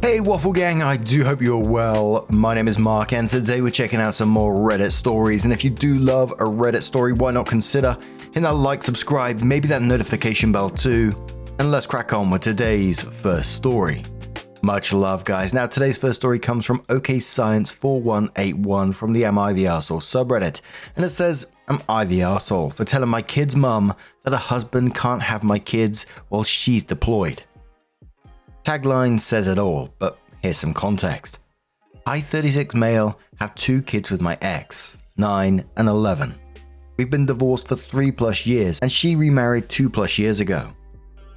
Hey Waffle Gang, I do hope you're well. My name is Mark and today we're checking out some more Reddit stories, and if you do love a Reddit story, why not consider hitting that like, subscribe, maybe that notification bell too, and let's crack on with today's first story. Much love guys. Now today's first story comes from OKScience4181 from the Am I the Arsehole subreddit, and it says, am I the arsehole for telling my kid's mum that her husband can't have my kids while she's deployed? Tagline says it all, but here's some context. I, 36 male, have 2 kids with my ex, 9 and 11. We've been divorced for 3+ years and she remarried 2+ years ago.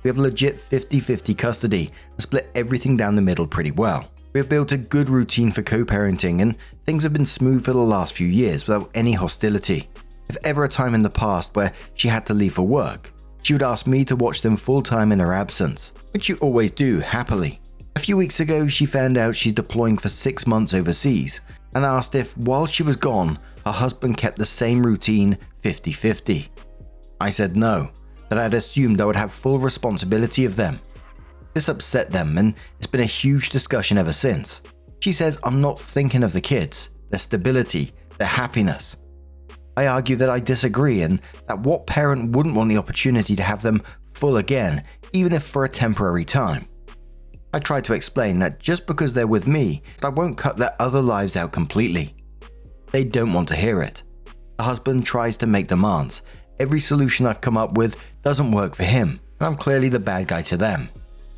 We have legit 50-50 custody and split everything down the middle pretty well. We have built a good routine for co-parenting and things have been smooth for the last few years without any hostility. If ever a time in the past where she had to leave for work, she would ask me to watch them full time in her absence, which you always do happily. A few weeks ago she found out she's deploying for 6 months overseas and asked if while she was gone her husband kept the same routine 50-50. I said no, that I'd assumed I would have full responsibility of them. This upset them and it's been a huge discussion ever since. She says I'm not thinking of the kids, their stability, their happiness. I argue that I disagree and that what parent wouldn't want the opportunity to have them full again, even if for a temporary time. I try to explain that just because they're with me, I won't cut their other lives out completely. They don't want to hear it. The husband tries to make demands. Every solution I've come up with doesn't work for him, and I'm clearly the bad guy to them.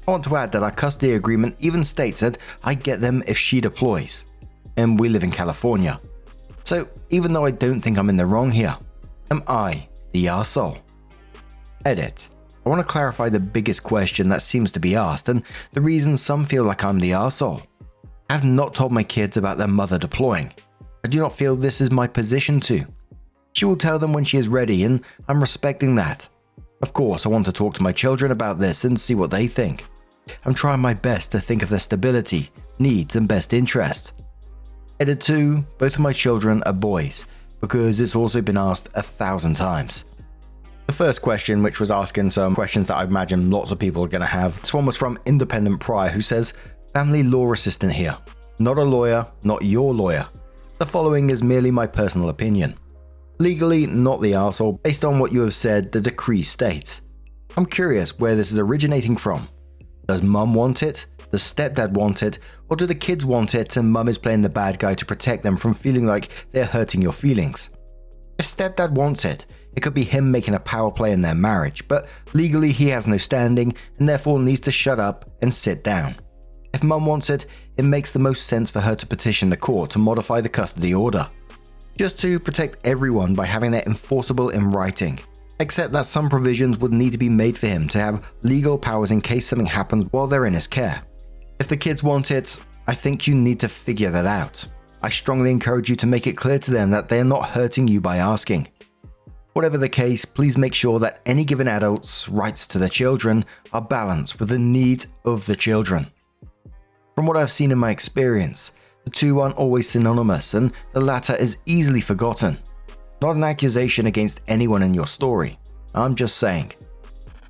I want to add that our custody agreement even states that I get them if she deploys, and we live in California. So even though I don't think I'm in the wrong here, am I the arsehole? Edit. I want to clarify the biggest question that seems to be asked and the reason some feel like I'm the arsehole. I have not told my kids about their mother deploying. I do not feel this is my position to. She will tell them when she is ready and I'm respecting that. Of course, I want to talk to my children about this and see what they think. I'm trying my best to think of their stability, needs and best interest. Edit 2, both of my children are boys, because it's also been asked 1,000 times. The first question, which was asking some questions that I imagine lots of people are going to have, this one was from Independent Prior, who says, family law assistant here. Not a lawyer, not your lawyer. The following is merely my personal opinion. Legally, not the arsehole, based on what you have said, the decree states. I'm curious where this is originating from. Does mum want it? Does stepdad want it? Or do the kids want it and mum is playing the bad guy to protect them from feeling like they're hurting your feelings? If stepdad wants it, it could be him making a power play in their marriage, but legally he has no standing and therefore needs to shut up and sit down. If mum wants it, it makes the most sense for her to petition the court to modify the custody order, just to protect everyone by having it enforceable in writing, except that some provisions would need to be made for him to have legal powers in case something happens while they're in his care. If the kids want it, I think you need to figure that out. I strongly encourage you to make it clear to them that they are not hurting you by asking. Whatever the case, please make sure that any given adult's rights to their children are balanced with the needs of the children. From what I've seen in my experience, the two aren't always synonymous and the latter is easily forgotten. Not an accusation against anyone in your story, I'm just saying.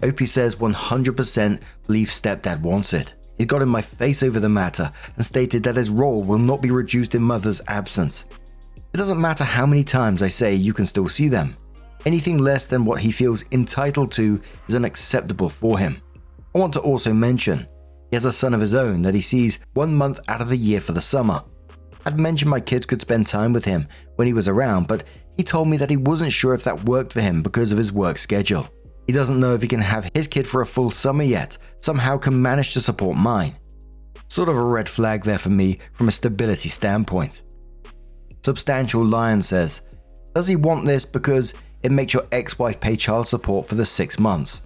Opie says 100% believes stepdad wants it. He got in my face over the matter and stated that his role will not be reduced in mother's absence. It doesn't matter how many times I say you can still see them. Anything less than what he feels entitled to is unacceptable for him. I want to also mention, he has a son of his own that he sees 1 month out of the year for the summer. I'd mentioned my kids could spend time with him when he was around, but he told me that he wasn't sure if that worked for him because of his work schedule. He doesn't know if he can have his kid for a full summer yet, somehow can manage to support mine. Sort of a red flag there for me from a stability standpoint. Substantial Lion says, does he want this because it makes your ex-wife pay child support for the 6 months?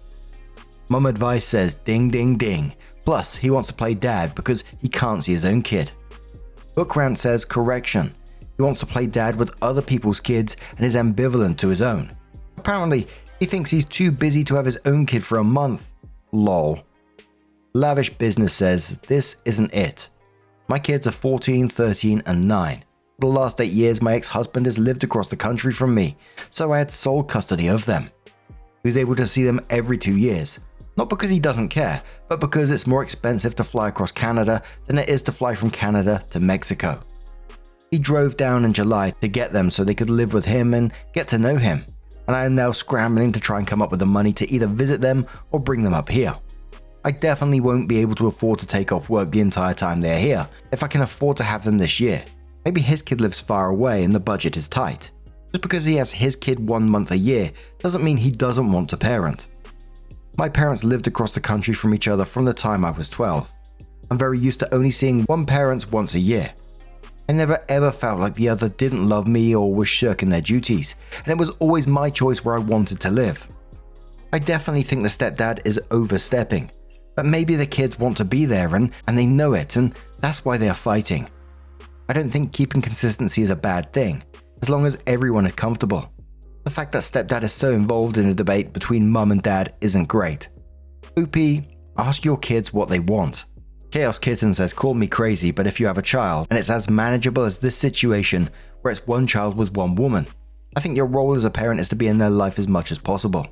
Mum Advice says ding ding ding, plus he wants to play dad because he can't see his own kid. Book Rant says correction, he wants to play dad with other people's kids and is ambivalent to his own. Apparently, he thinks he's too busy to have his own kid for a month. Lol. Lavish Business says, this isn't it. My kids are 14, 13 and 9. For the last 8 years my ex-husband has lived across the country from me, so I had sole custody of them. He was able to see them every 2 years. Not because he doesn't care, but because it's more expensive to fly across Canada than it is to fly from Canada to Mexico. He drove down in July to get them so they could live with him and get to know him, and I am now scrambling to try and come up with the money to either visit them or bring them up here. I definitely won't be able to afford to take off work the entire time they're here if I can afford to have them this year. Maybe his kid lives far away and the budget is tight. Just because he has his kid 1 month a year doesn't mean he doesn't want to parent. My parents lived across the country from each other from the time I was 12. I'm very used to only seeing one parent once a year. I never ever felt like the other didn't love me or was shirking their duties, and it was always my choice where I wanted to live. I definitely think the stepdad is overstepping, but maybe the kids want to be there and they know it, and that's why they are fighting. I don't think keeping consistency is a bad thing, as long as everyone is comfortable. The fact that stepdad is so involved in a debate between mum and dad isn't great. OP, ask your kids what they want. Chaos Kitten says, call me crazy, but if you have a child and it's as manageable as this situation where it's one child with one woman, I think your role as a parent is to be in their life as much as possible.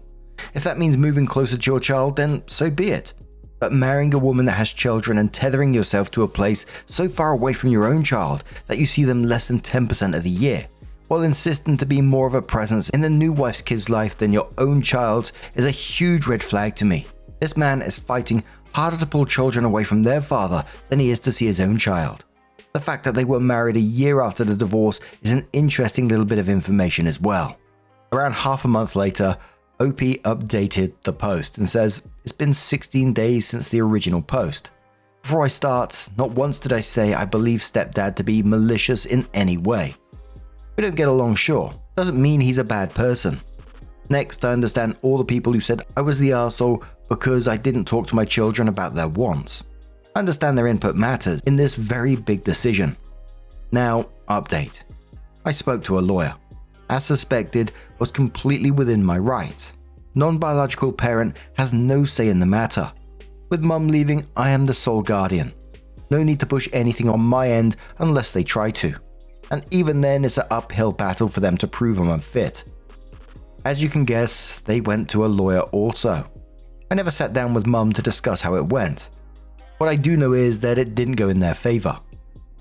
If that means moving closer to your child, then so be it. But marrying a woman that has children and tethering yourself to a place so far away from your own child that you see them less than 10% of the year, while insisting to be more of a presence in the new wife's kid's life than your own child's, is a huge red flag to me. This man is fighting harder to pull children away from their father than he is to see his own child. The fact that they were married a year after the divorce is an interesting little bit of information as well. Around half a month later, OP updated the post and says, it's been 16 days since the original post. Before I start, not once did I say I believe stepdad to be malicious in any way. We don't get along, sure. Doesn't mean he's a bad person. Next, I understand all the people who said I was the arsehole because I didn't talk to my children about their wants. I understand their input matters in this very big decision. Now, update. I spoke to a lawyer. As suspected, was completely within my rights. Non-biological parent has no say in the matter. With mum leaving, I am the sole guardian. No need to push anything on my end unless they try to. And even then, it's an uphill battle for them to prove I'm unfit. As you can guess, they went to a lawyer also. I never sat down with mum to discuss how it went. What I do know is that it didn't go in their favor.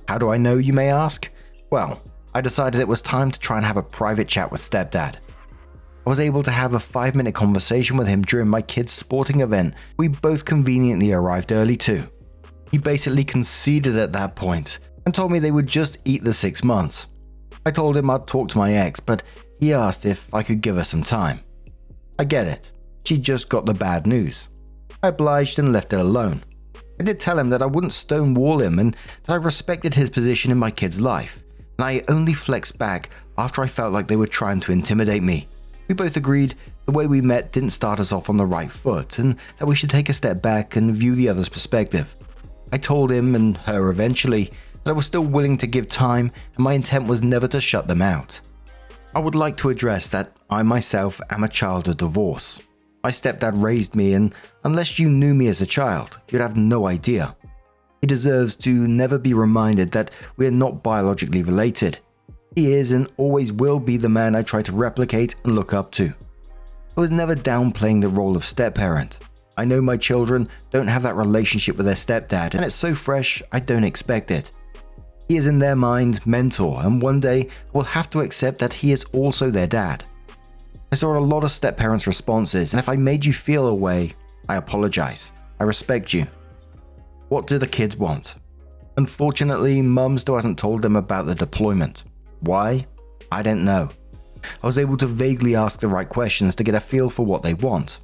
How do I know, you may ask? Well, I decided it was time to try and have a private chat with stepdad. I was able to have a 5-minute conversation with him during my kid's sporting event. We both conveniently arrived early too. He basically conceded at that point and told me they would just eat the 6 months. I told him I'd talk to my ex, but he asked if I could give her some time. I get it. She just got the bad news. I obliged and left it alone. I did tell him that I wouldn't stonewall him and that I respected his position in my kid's life, and I only flexed back after I felt like they were trying to intimidate me. We both agreed the way we met didn't start us off on the right foot and that we should take a step back and view the other's perspective. I told him and her eventually that I was still willing to give time and my intent was never to shut them out. I would like to address that I myself am a child of divorce. My stepdad raised me, and unless you knew me as a child, you'd have no idea. He deserves to never be reminded that we are not biologically related. He is and always will be the man I try to replicate and look up to. I was never downplaying the role of step-parent. I know my children don't have that relationship with their stepdad, and it's so fresh I don't expect it. He is in their mind mentor, and one day I will have to accept that he is also their dad. I saw a lot of step-parents' responses, and if I made you feel a way, I apologize. I respect you. What do the kids want? Unfortunately, mum still hasn't told them about the deployment. Why? I don't know. I was able to vaguely ask the right questions to get a feel for what they want.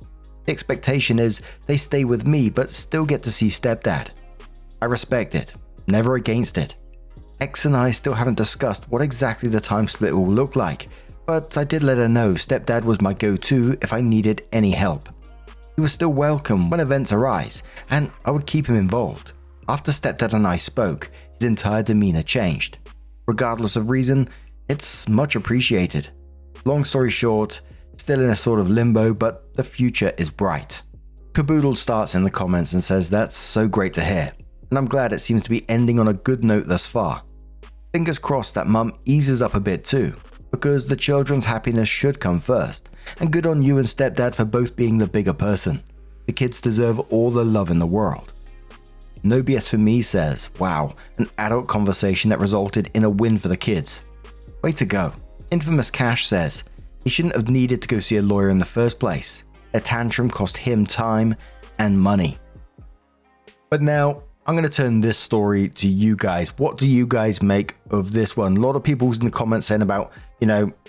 The expectation is they stay with me but still get to see stepdad. I respect it, never against it. X and I still haven't discussed what exactly the time split will look like, but I did let her know stepdad was my go-to if I needed any help. He was still welcome when events arise, and I would keep him involved. After stepdad and I spoke, his entire demeanor changed. Regardless of reason, it's much appreciated. Long story short, still in a sort of limbo, but the future is bright. Caboodle starts in the comments and says that's so great to hear, and I'm glad it seems to be ending on a good note thus far. Fingers crossed that mum eases up a bit too, because the children's happiness should come first, and good on you and stepdad for both being the bigger person. The kids deserve all the love in the world. No BS for me says, wow, an adult conversation that resulted in a win for the kids. Way to go. Infamous Cash says, he shouldn't have needed to go see a lawyer in the first place. A tantrum cost him time and money. But now, I'm going to turn this story to you guys. What do you guys make of this one? A lot of people in the comments saying about,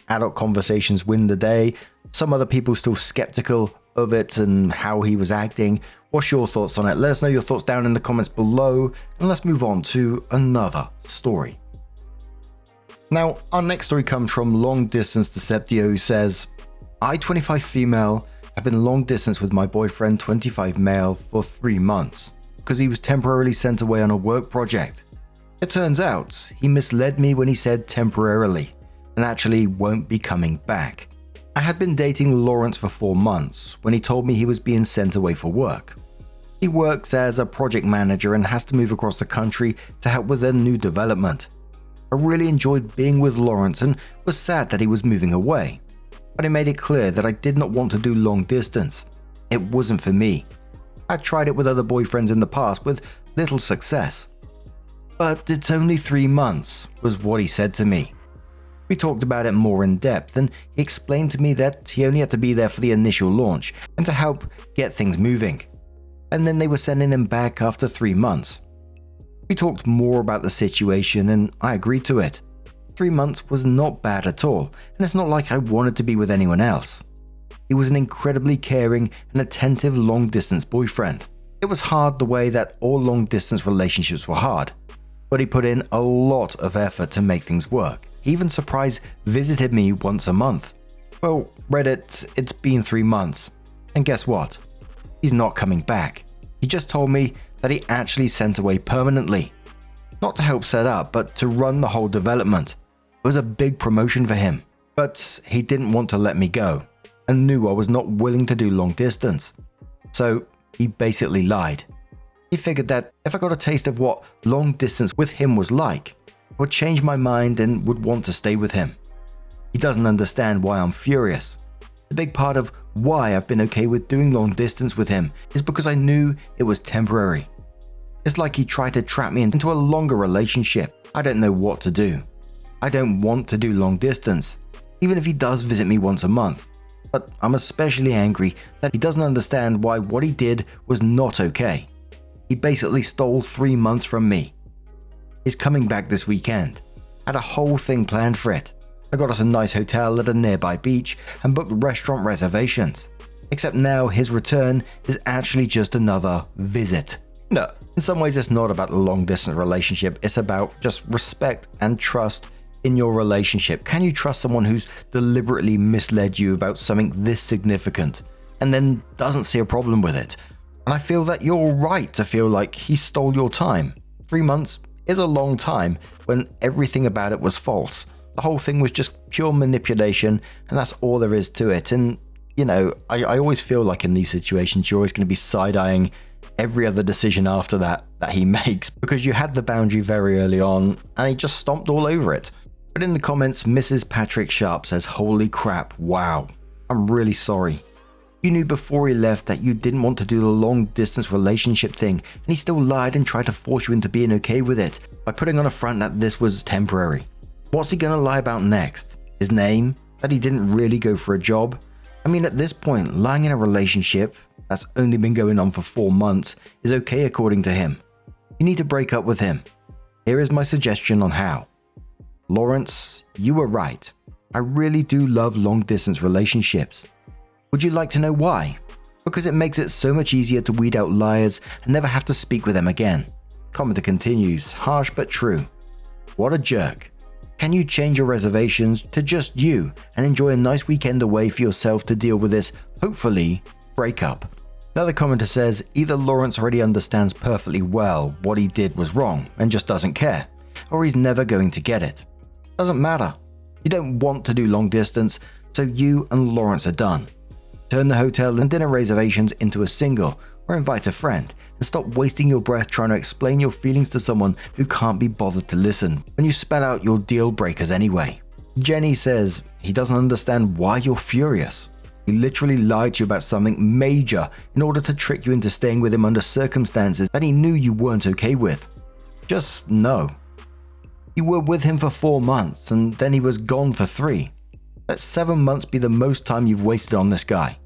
adult conversations win the day. Some other people still skeptical of it and how he was acting. What's your thoughts on it? Let us know your thoughts down in the comments below, and let's move on to another story. Now, our next story comes from Long Distance Deceptio, who says, I, 25 female, have been long distance with my boyfriend, 25 male, for 3 months because he was temporarily sent away on a work project. It turns out he misled me when he said temporarily and actually won't be coming back. I had been dating Lawrence for 4 months when he told me he was being sent away for work. He works as a project manager and has to move across the country to help with a new development. I really enjoyed being with Lawrence and was sad that he was moving away, but I made it clear that I did not want to do long distance. It wasn't for me. I tried it with other boyfriends in the past with little success. But it's only 3 months, was what he said to me. We talked about it more in depth, and he explained to me that he only had to be there for the initial launch and to help get things moving. And then they were sending him back after 3 months. We talked more about the situation and I agreed to it. 3 months was not bad at all, and it's not like I wanted to be with anyone else. He was an incredibly caring and attentive long-distance boyfriend. It was hard the way that all long-distance relationships were hard, but he put in a lot of effort to make things work. He even surprise visited me once a month. Well, Reddit, it's been 3 months, and guess what? He's not coming back. He just told me that he actually sent away permanently. Not to help set up, but to run the whole development. It was a big promotion for him, but he didn't want to let me go and knew I was not willing to do long distance. So he basically lied. He figured that if I got a taste of what long distance with him was like, I would change my mind and would want to stay with him. He doesn't understand why I'm furious. A big part of why I've been okay with doing long distance with him is because I knew it was temporary. It's like he tried to trap me into a longer relationship. I don't know what to do. I don't want to do long distance, even if he does visit me once a month. But I'm especially angry that he doesn't understand why what he did was not okay. He basically stole 3 months from me. He's coming back this weekend. Had a whole thing planned for it. I got us a nice hotel at a nearby beach and booked restaurant reservations. Except now his return is actually just another visit. No, in some ways it's not about the long distance relationship, it's about just respect and trust in your relationship. Can you trust someone who's deliberately misled you about something this significant and then doesn't see a problem with it? And I feel that you're right to feel like he stole your time. 3 months is a long time when everything about it was false. The whole thing was just pure manipulation, and that's all there is to it. And, I always feel like in these situations, you're always going to be side-eyeing every other decision after that he makes, because you had the boundary very early on, and he just stomped all over it. But in the comments, Mrs. Patrick Sharp says, holy crap, wow, I'm really sorry. You knew before he left that you didn't want to do the long-distance relationship thing, and he still lied and tried to force you into being okay with it by putting on a front that this was temporary. What's he gonna lie about next? His name? That he didn't really go for a job? I mean, at this point, lying in a relationship that's only been going on for 4 months is okay according to him. You need to break up with him. Here is my suggestion on how. Lawrence, you were right. I really do love long-distance relationships. Would you like to know why? Because it makes it so much easier to weed out liars and never have to speak with them again. Commenter continues, harsh but true. What a jerk. Can you change your reservations to just you and enjoy a nice weekend away for yourself to deal with this, hopefully, breakup? Another commenter says either Lawrence already understands perfectly well what he did was wrong and just doesn't care, or he's never going to get it. Doesn't matter. You don't want to do long distance, so you and Lawrence are done. Turn the hotel and dinner reservations into a single, or invite a friend, and stop wasting your breath trying to explain your feelings to someone who can't be bothered to listen when you spell out your deal breakers anyway. Jenny says he doesn't understand why you're furious. He literally lied to you about something major in order to trick you into staying with him under circumstances that he knew you weren't okay with. Just no. You were with him for 4 months and then he was gone for 3. Let 7 months be the most time you've wasted on this guy.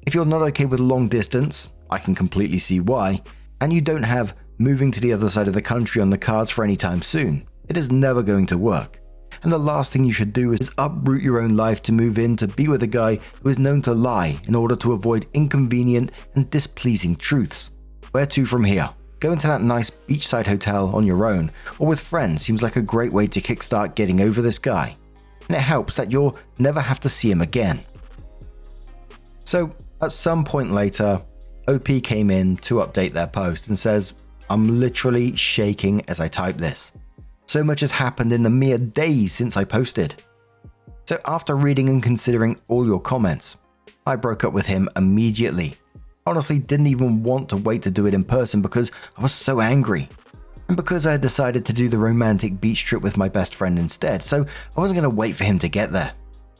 If you're not okay with long distance, I can completely see why, and you don't have moving to the other side of the country on the cards for any time soon, it is never going to work. And the last thing you should do is uproot your own life to move in to be with a guy who is known to lie in order to avoid inconvenient and displeasing truths. Where to from here? Going to that nice beachside hotel on your own or with friends seems like a great way to kickstart getting over this guy. And it helps that you'll never have to see him again. So, at some point later, OP came in to update their post and says, "I'm literally shaking as I type this. So much has happened in the mere days since I posted." So after reading and considering all your comments, I broke up with him immediately. Honestly, didn't even want to wait to do it in person because I was so angry. And because I had decided to do the romantic beach trip with my best friend instead, so I wasn't going to wait for him to get there.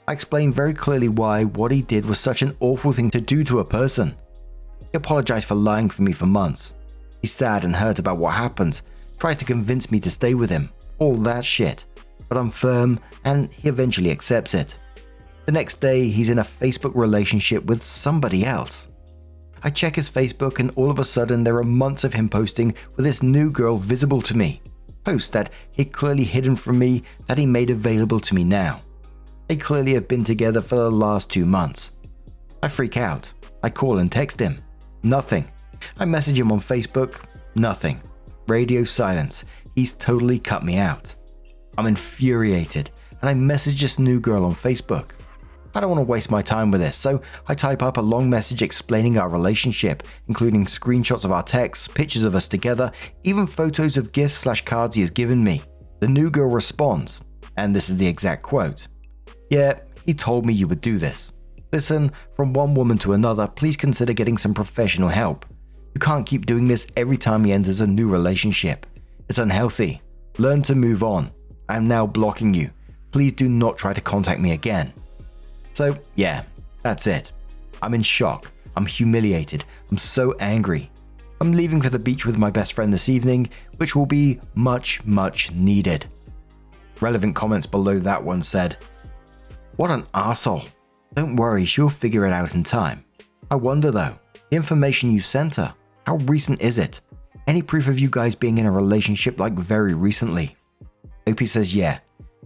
I explained very clearly why what he did was such an awful thing to do to a person. He apologized for lying for me for months. He's sad and hurt about what happened, tries to convince me to stay with him, all that shit. But I'm firm and he eventually accepts it. The next day, he's in a Facebook relationship with somebody else. I check his Facebook and all of a sudden there are months of him posting with this new girl visible to me. Posts that he'd clearly hidden from me that he made available to me now. They clearly have been together for the last 2 months. I freak out. I call and text him. Nothing. I message him on Facebook. Nothing. Radio silence. He's totally cut me out. I'm infuriated and I message this new girl on Facebook. I don't want to waste my time with this, so I type up a long message explaining our relationship, including screenshots of our texts, pictures of us together, even photos of gifts/cards he has given me. The new girl responds, and this is the exact quote. "Yeah, he told me you would do this. Listen, from one woman to another, please consider getting some professional help. You can't keep doing this every time he enters a new relationship. It's unhealthy. Learn to move on. I am now blocking you. Please do not try to contact me again." So yeah, that's it. I'm in shock. I'm humiliated. I'm so angry. I'm leaving for the beach with my best friend this evening, which will be much, much needed. Relevant comments below that one said, "What an arsehole. Don't worry, she'll figure it out in time. I wonder though, the information you sent her, how recent is it? Any proof of you guys being in a relationship like very recently?" OP says, "Yeah,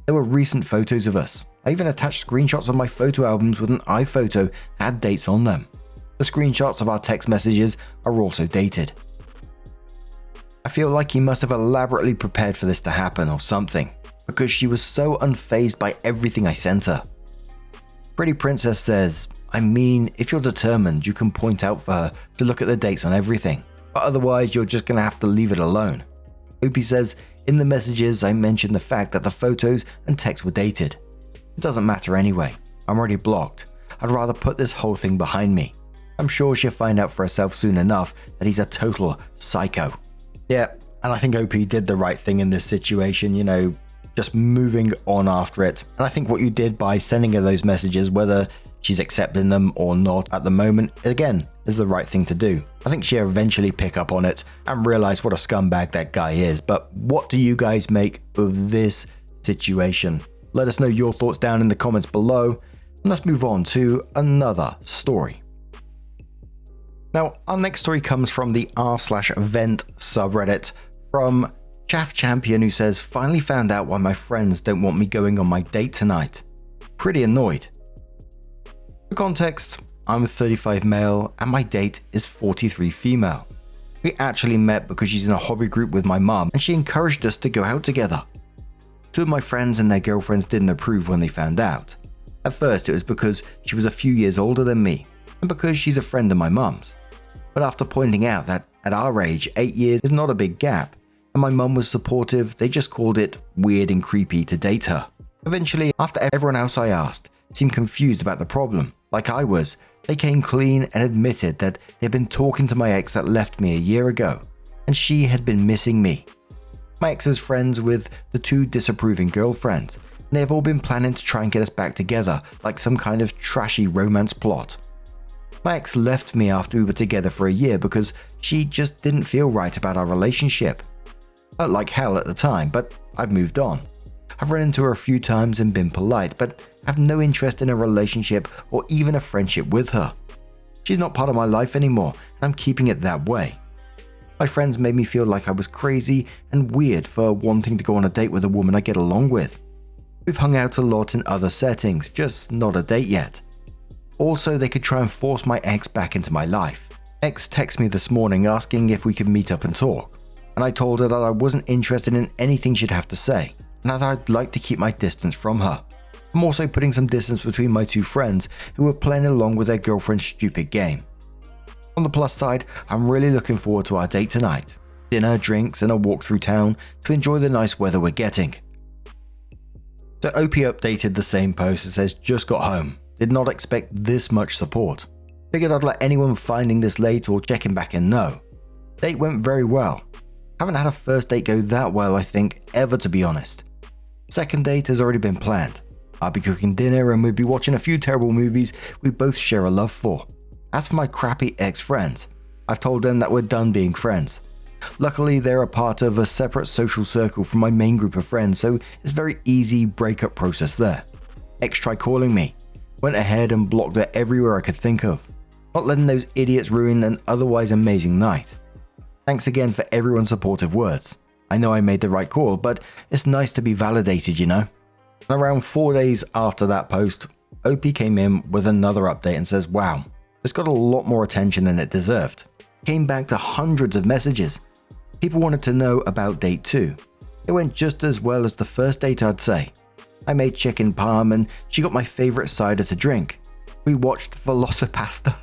there were recent photos of us. I even attached screenshots of my photo albums with an iPhoto that had dates on them. The screenshots of our text messages are also dated." I feel like he must have elaborately prepared for this to happen or something, because she was so unfazed by everything I sent her. Pretty Princess says, "I mean, if you're determined, you can point out for her to look at the dates on everything, but otherwise you're just gonna have to leave it alone." OP says, "In the messages I mentioned the fact that the photos and texts were dated. It doesn't matter anyway. I'm already blocked. I'd rather put this whole thing behind me. I'm sure she'll find out for herself soon enough that he's a total psycho." Yeah, and I think OP did the right thing in this situation, just moving on after it. And I think what you did by sending her those messages, whether she's accepting them or not at the moment, again, is the right thing to do. I think she'll eventually pick up on it and realize what a scumbag that guy is. But what do you guys make of this situation? Let us know your thoughts down in the comments below, and let's move on to another story. Now, our next story comes from the r/vent subreddit from Chaff Champion, who says, "Finally found out why my friends don't want me going on my date tonight. Pretty annoyed." For context, I'm 35 male and my date is 43 female. We actually met because she's in a hobby group with my mum and she encouraged us to go out together. 2 of my friends and their girlfriends didn't approve when they found out. At first it was because she was a few years older than me and because she's a friend of my mum's. But after pointing out that at our age 8 years is not a big gap and my mum was supportive, they just called it weird and creepy to date her. Eventually, after everyone else I asked seemed confused about the problem, like I was, they came clean and admitted that they'd been talking to my ex that left me a year ago and she had been missing me. My ex is friends with the 2 disapproving girlfriends, They have all been planning to try and get us back together, like some kind of trashy romance plot. My ex left me after we were together for a year because she just didn't feel right about our relationship. Hurt like hell at the time, but I've moved on. I've run into her a few times and been polite, but have no interest in a relationship or even a friendship with her. She's not part of my life anymore, and I'm keeping it that way. My friends made me feel like I was crazy and weird for wanting to go on a date with a woman I get along with. We've hung out a lot in other settings, just not a date yet. Also, they could try and force my ex back into my life. Ex texted me this morning asking if we could meet up and talk, and I told her that I wasn't interested in anything she'd have to say, and that I'd like to keep my distance from her. I'm also putting some distance between my two friends who were playing along with their girlfriend's stupid game. On the plus side, I'm really looking forward to our date tonight. Dinner, drinks, and a walk through town to enjoy the nice weather we're getting. So OP updated the same post that says, just got home. Did not expect this much support. Figured I'd let anyone finding this late or checking back in know. Date went very well. Haven't had a first date go that well, I think, ever, to be honest. Second date has already been planned. I'll be cooking dinner and we'll be watching a few terrible movies we both share a love for. As for my crappy ex-friends, I've told them that we're done being friends. Luckily, they're a part of a separate social circle from my main group of friends, so it's a very easy breakup process there. Ex tried calling me. Went ahead and blocked her everywhere I could think of. Not letting those idiots ruin an otherwise amazing night. Thanks again for everyone's supportive words. I know I made the right call, but it's nice to be validated, you know? And around 4 days after that post, OP came in with another update and says, wow, this got a lot more attention than it deserved. Came back to hundreds of messages. People wanted to know about date 2. It went just as well as the first date, I'd say. I made chicken parm and she got my favorite cider to drink. We watched Velocipasta.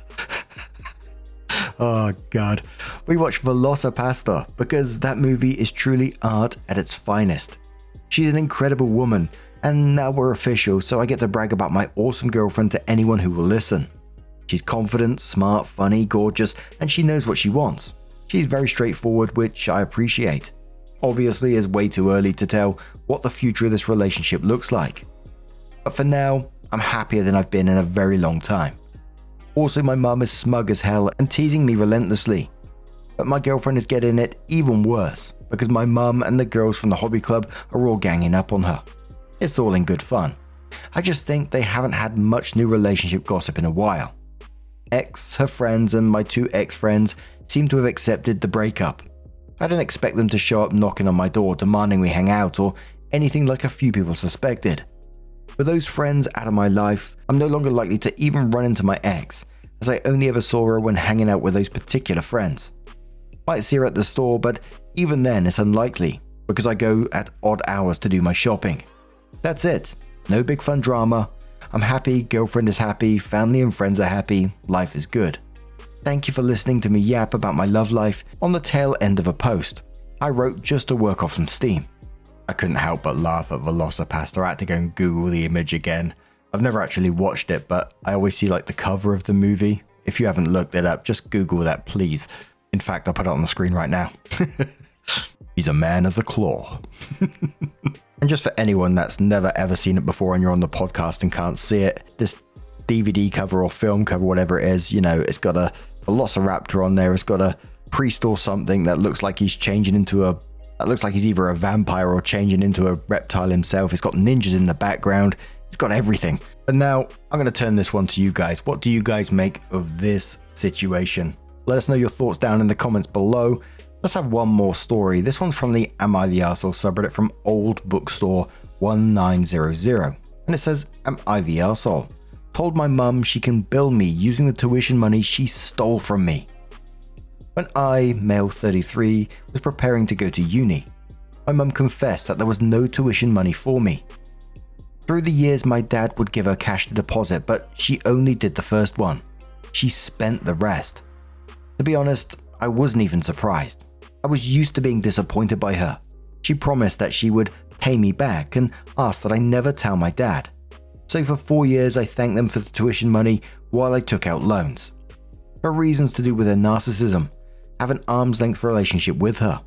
Oh god. We watched Velocipasta because that movie is truly art at its finest. She's an incredible woman, and now we're official, so I get to brag about my awesome girlfriend to anyone who will listen. She's confident, smart, funny, gorgeous, and she knows what she wants. She's very straightforward, which I appreciate. Obviously, it's way too early to tell what the future of this relationship looks like. But for now, I'm happier than I've been in a very long time. Also, my mum is smug as hell and teasing me relentlessly. But my girlfriend is getting it even worse because my mum and the girls from the hobby club are all ganging up on her. It's all in good fun. I just think they haven't had much new relationship gossip in a while. Ex, her friends, and my 2 ex-friends seem to have accepted the breakup. I didn't expect them to show up knocking on my door demanding we hang out or anything like a few people suspected. With those friends out of my life, I'm no longer likely to even run into my ex, as I only ever saw her when hanging out with those particular friends. Might see her at the store, but even then it's unlikely, because I go at odd hours to do my shopping. That's it. No big fun drama. I'm happy, girlfriend is happy, family and friends are happy, life is good. Thank you for listening to me yap about my love life on the tail end of a post I wrote just to work off some steam. I couldn't help but laugh at Velocipasta. I had to go and Google the image again. I've never actually watched it, but I always see like the cover of the movie. If you haven't looked it up, just Google that, please. In fact, I'll put it on the screen right now. He's a man of the claw. And just for anyone that's never ever seen it before and you're on the podcast and can't see it, this DVD cover or film cover, whatever it is, you know, it's got a Velociraptor on there. It's got a priest or something that looks like he's changing into that looks like he's either a vampire or changing into a reptile himself. It's got ninjas in the background. It's got everything. But now I'm going to turn this one to you guys. What do you guys make of this situation? Let us know your thoughts down in the comments below. Let's have one more story. This one's from the Am I the Arsehole subreddit from Old Bookstore 1900. And it says, Am I the Arsehole? Told my mum she can bill me using the tuition money she stole from me. When I, male 33, was preparing to go to uni, my mum confessed that there was no tuition money for me. Through the years, my dad would give her cash to deposit, but she only did the first one. She spent the rest. To be honest, I wasn't even surprised. I was used to being disappointed by her. She promised that she would pay me back and asked that I never tell my dad. So for 4 years, I thanked them for the tuition money while I took out loans. For reasons to do with her narcissism, have an arm's length relationship with her.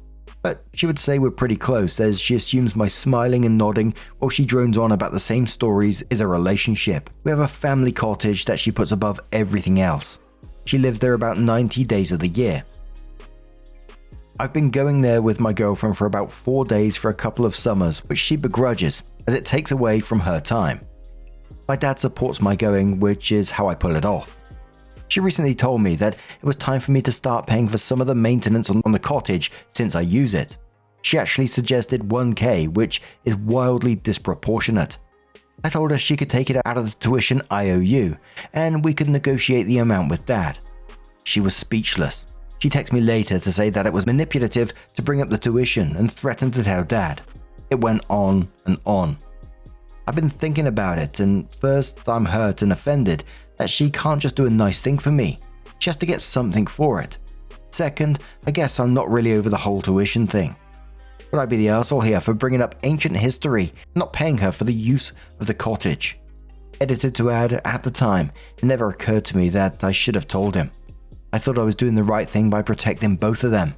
But she would say we're pretty close, as she assumes my smiling and nodding while she drones on about the same stories is a relationship. We have a family cottage that she puts above everything else. She lives there about 90 days of the year. I've been going there with my girlfriend for about 4 days for a couple of summers, which she begrudges, as it takes away from her time. My dad supports my going, which is how I pull it off. She recently told me that it was time for me to start paying for some of the maintenance on the cottage since I use it. She actually suggested $1,000, which is wildly disproportionate. I told her she could take it out of the tuition I owe you, and we could negotiate the amount with Dad. She was speechless. She texted me later to say that it was manipulative to bring up the tuition and threatened to tell Dad. It went on and on. I've been thinking about it, and first I'm hurt and offended that she can't just do a nice thing for me. She has to get something for it. Second, I guess I'm not really over the whole tuition thing. Would I be the arsehole here for bringing up ancient history and not paying her for the use of the cottage? Edited to add, at the time, it never occurred to me that I should have told him. I thought I was doing the right thing by protecting both of them.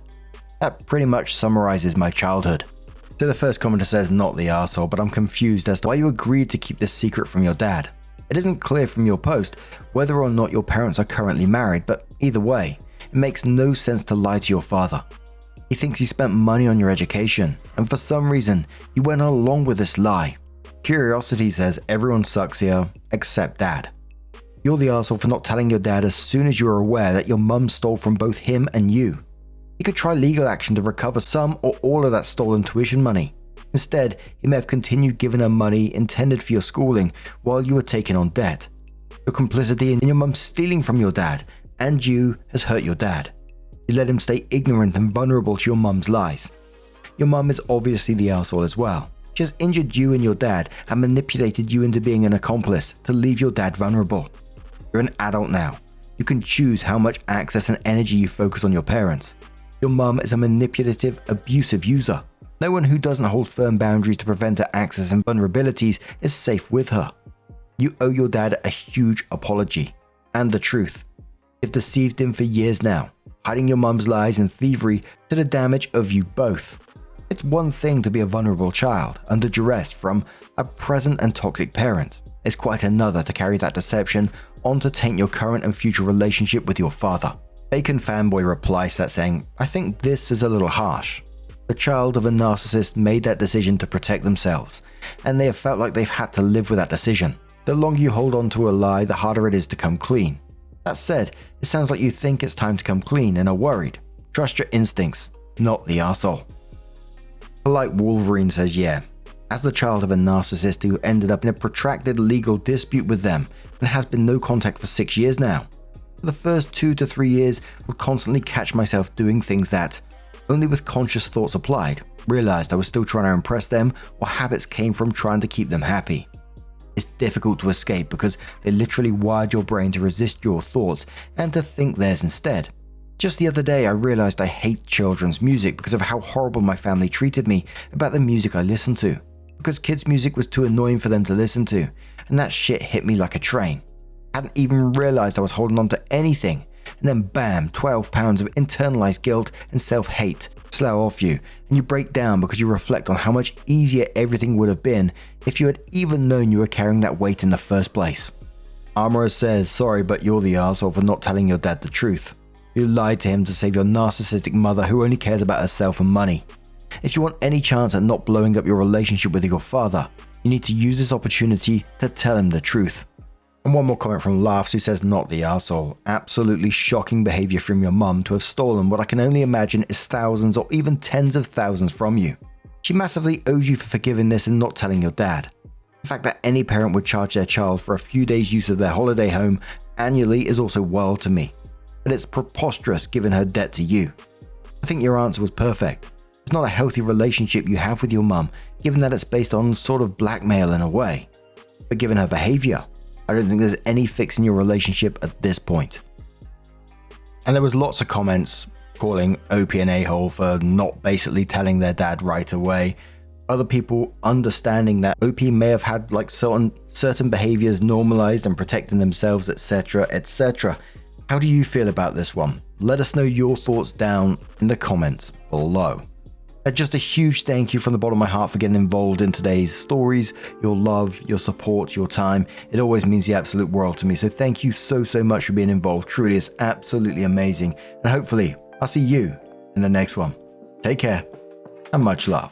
That pretty much summarizes my childhood. So the first commenter says not the arsehole, but I'm confused as to why you agreed to keep this secret from your dad. It isn't clear from your post whether or not your parents are currently married, but either way, it makes no sense to lie to your father. He thinks he spent money on your education, and for some reason, you went along with this lie. Curiosity says everyone sucks here, except Dad. You're the arsehole for not telling your dad as soon as you were aware that your mum stole from both him and you. He could try legal action to recover some or all of that stolen tuition money. Instead, he may have continued giving her money intended for your schooling while you were taking on debt. Your complicity in your mum stealing from your dad and you has hurt your dad. You let him stay ignorant and vulnerable to your mum's lies. Your mum is obviously the arsehole as well. She has injured you and your dad and manipulated you into being an accomplice to leave your dad vulnerable. You're an adult now. You can choose how much access and energy you focus on your parents. Your mum is a manipulative, abusive user. No one who doesn't hold firm boundaries to prevent her access and vulnerabilities is safe with her. You owe your dad a huge apology. And the truth. You've deceived him for years now, hiding your mum's lies and thievery to the damage of you both. It's one thing to be a vulnerable child under duress from a present and toxic parent. It's quite another to carry that deception on to taint your current and future relationship with your father. Bacon Fanboy replies to that saying, I think this is a little harsh. The child of a narcissist made that decision to protect themselves, and they have felt like they've had to live with that decision. The longer you hold on to a lie, the harder it is to come clean. That said, it sounds like you think it's time to come clean and are worried. Trust your instincts, not the arsehole. Polite Wolverine says, yeah, as the child of a narcissist who ended up in a protracted legal dispute with them and has been no contact for 6 years now. For the first 2 to 3 years, would constantly catch myself doing things that, only with conscious thoughts applied, realized I was still trying to impress them or habits came from trying to keep them happy. It's difficult to escape because they literally wired your brain to resist your thoughts and to think theirs instead. Just the other day I realized I hate children's music because of how horrible my family treated me about the music I listened to. Because kids' music was too annoying for them to listen to, and that shit hit me like a train. I hadn't even realized I was holding on to anything, and then bam, 12 pounds of internalized guilt and self-hate slough off you, and you break down because you reflect on how much easier everything would have been if you had even known you were carrying that weight in the first place. Armorer says, sorry, but you're the arsehole for not telling your dad the truth. You lied to him to save your narcissistic mother who only cares about herself and money. If you want any chance at not blowing up your relationship with your father, you need to use this opportunity to tell him the truth. And one more comment from Laughs who says, not the arsehole. Absolutely shocking behavior from your mum to have stolen what I can only imagine is thousands or even tens of thousands from you. She massively owes you for forgiving this and not telling your dad. The fact that any parent would charge their child for a few days' use of their holiday home annually is also wild to me. But it's preposterous given her debt to you. I think your answer was perfect. It's not a healthy relationship you have with your mum, given that it's based on sort of blackmail in a way. But given her behavior, I don't think there's any fix in your relationship at this point. And there was lots of comments calling OP an a-hole for not basically telling their dad right away. Other people understanding that OP may have had like certain behaviors normalized and protecting themselves, etc, etc. How do you feel about this one? Let us know your thoughts down in the comments below. Just a huge thank you from the bottom of my heart for getting involved in today's stories. Your love, your support, your time. It always means the absolute world to me. So thank you so much for being involved. Truly, it's absolutely amazing. And hopefully, I'll see you in the next one. Take care and much love.